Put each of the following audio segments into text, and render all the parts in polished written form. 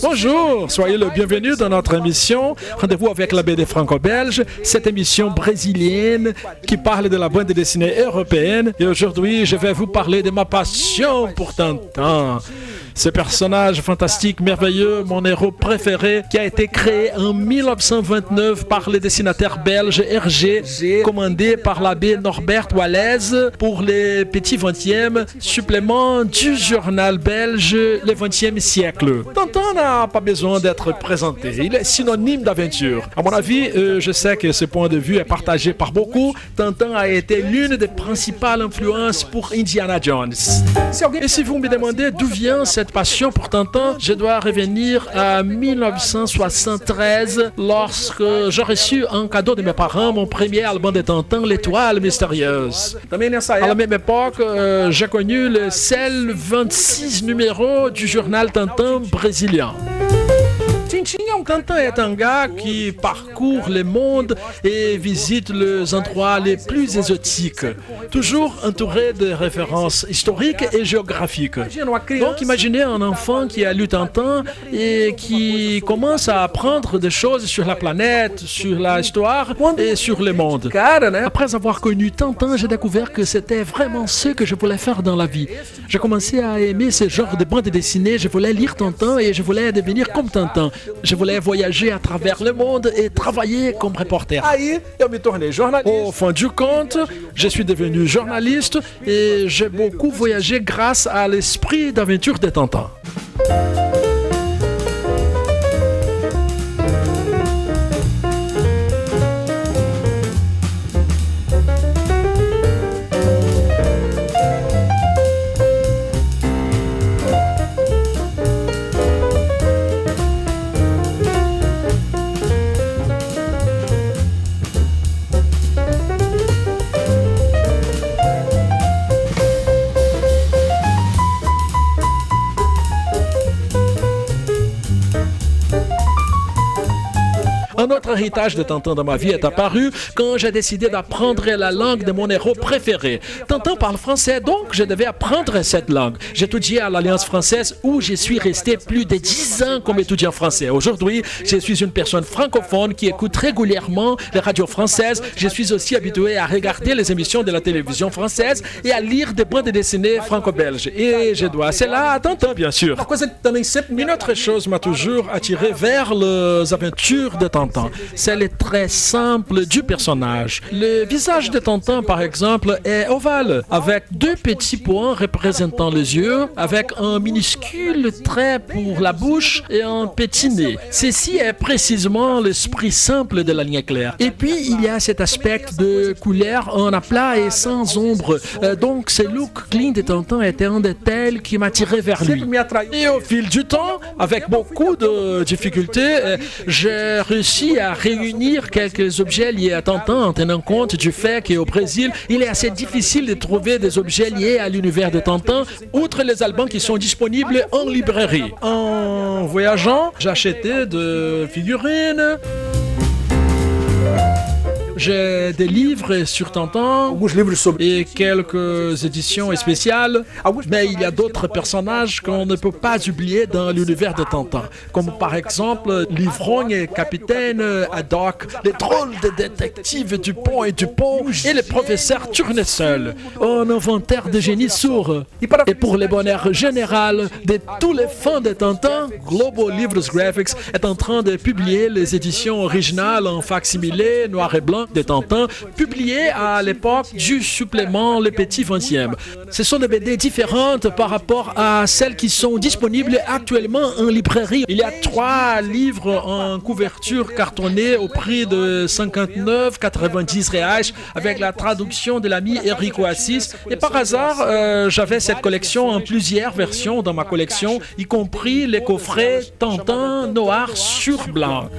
Bonjour, soyez le bienvenu dans notre émission Rendez-vous avec la BD franco-belge, cette émission brésilienne qui parle de la bande dessinée européenne. Et aujourd'hui, je vais vous parler de ma passion pour Tintin. Ce personnage fantastique, merveilleux, mon héros préféré, qui a été créé en 1929 par le dessinateur belge Hergé, commandé par l'abbé Norbert Wallace pour les petits 20e, supplément du journal belge Le 20e siècle. Tintin n'a pas besoin d'être présenté, il est synonyme d'aventure. À mon avis, je sais que ce point de vue est partagé par beaucoup. Tintin a été l'une des principales influences pour Indiana Jones. Et si vous me demandez d'où vient cette passion pour Tintin, je dois revenir à 1973 lorsque j'ai reçu en cadeau de mes parents mon premier album de Tintin, L'Étoile Mystérieuse. À la même époque, j'ai connu le seul 26 numéros du journal Tintin brésilien. Tintin est un gars qui parcourt le monde et visite les endroits les plus exotiques, toujours entouré de références historiques et géographiques. Donc imaginez un enfant qui a lu Tintin et qui commence à apprendre des choses sur la planète, sur l'histoire et sur le monde. Après avoir connu Tintin, j'ai découvert que c'était vraiment ce que je voulais faire dans la vie. J'ai commencé à aimer ce genre de bande dessinée, je voulais lire Tintin et je voulais devenir comme Tintin. Je voulais voyager à travers le monde et travailler comme reporter. Au fin du compte, je suis devenu journaliste et j'ai beaucoup voyagé grâce à l'esprit d'aventure de Tintin. Un autre héritage de Tintin dans ma vie est apparu quand j'ai décidé d'apprendre la langue de mon héros préféré. Tintin parle français, donc je devais apprendre cette langue. J'ai étudié à l'Alliance française où je suis resté plus de 10 ans comme étudiant français. Aujourd'hui, je suis une personne francophone qui écoute régulièrement les radios françaises. Je suis aussi habitué à regarder les émissions de la télévision française et à lire des bandes dessinées franco-belges. Et je dois cela à Tintin, bien sûr. Une autre chose m'a toujours attiré vers les aventures de Tintin. C'est le trait simple du personnage. Le visage de Tintin, par exemple, est ovale, avec deux petits points représentant les yeux, avec un minuscule trait pour la bouche et un petit nez. Ceci est précisément l'esprit simple de la ligne claire. Et puis, il y a cet aspect de couleur en aplat et sans ombre. Donc, ce look clean de Tintin était un des tels qui m'attirait vers lui. Et au fil du temps, avec beaucoup de difficultés, j'ai réussi à réunir quelques objets liés à Tintin en tenant compte du fait qu'au Brésil, il est assez difficile de trouver des objets liés à l'univers de Tintin, outre les albums qui sont disponibles en librairie. En voyageant, j'ai acheté des figurines. J'ai des livres sur Tintin et quelques éditions spéciales, mais il y a d'autres personnages qu'on ne peut pas oublier dans l'univers de Tintin, comme par exemple l'ivrogne et capitaine Haddock, les drôles de détectives Dupont et Dupont et le professeur Tournesol, un inventaire de génie sourd. Et pour le bonheur général de tous les fans de Tintin, Global Livros Graphics est en train de publier les éditions originales en fac-similé noir et blanc de Tintin, publiées à l'époque du supplément Le Petit 20e. Ce sont des BD différentes par rapport à celles qui sont disponibles actuellement en librairie. Il y a 3 livres en couverture cartonnée au prix de 59,90 reais avec la traduction de l'ami Enrico Assis. Et par hasard, j'avais cette collection en plusieurs versions dans ma collection, y compris les coffrets Tintin noir sur blanc.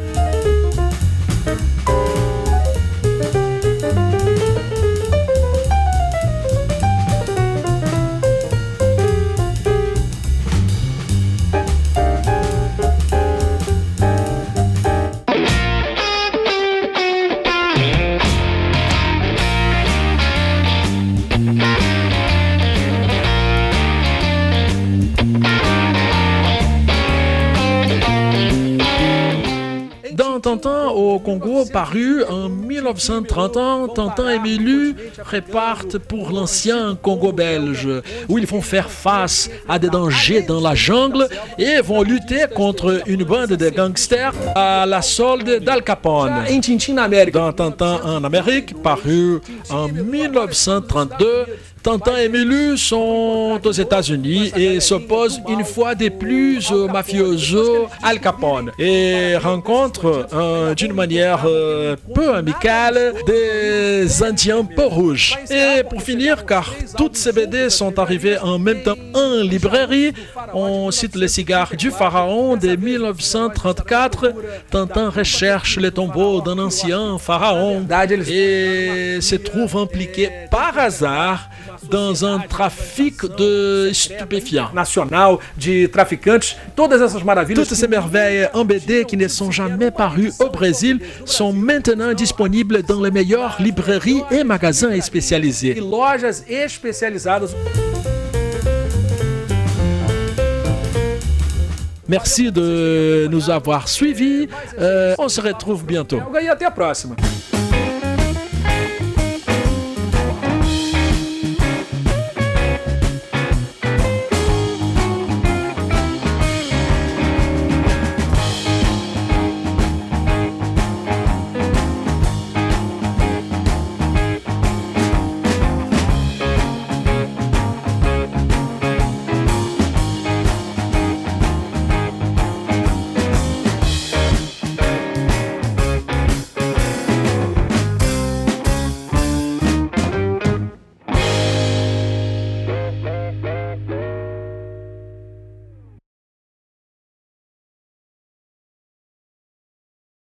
Tintin au Congo, paru en 1930 ans, Tintin et Milou repartent pour l'ancien Congo belge, où ils vont faire face à des dangers dans la jungle et vont lutter contre une bande de gangsters à la solde d'Al Capone. Dans Tintin en Amérique, paru en 1932, Tintin et Milou sont aux États-Unis et s'opposent une fois de plus au mafioso Al Capone et rencontrent d'une manière peu amicale des Indiens peau rouge. Et pour finir, car toutes ces BD sont arrivées en même temps en librairie, on cite Les cigares du pharaon de 1934. Tintin recherche le tombeau d'un ancien pharaon et se trouve impliqué par hasard dans un trafic de stupéfiants. Nacional de traficantes, todas essas maravilhas. Toutes ces merveilles en BD qui ne sont jamais parues au Brésil sont maintenant disponibles dans les meilleures librairies et magasins spécialisés. E lojas especializadas. Merci de nous avoir suivis. On se retrouve bientôt. E até a próxima.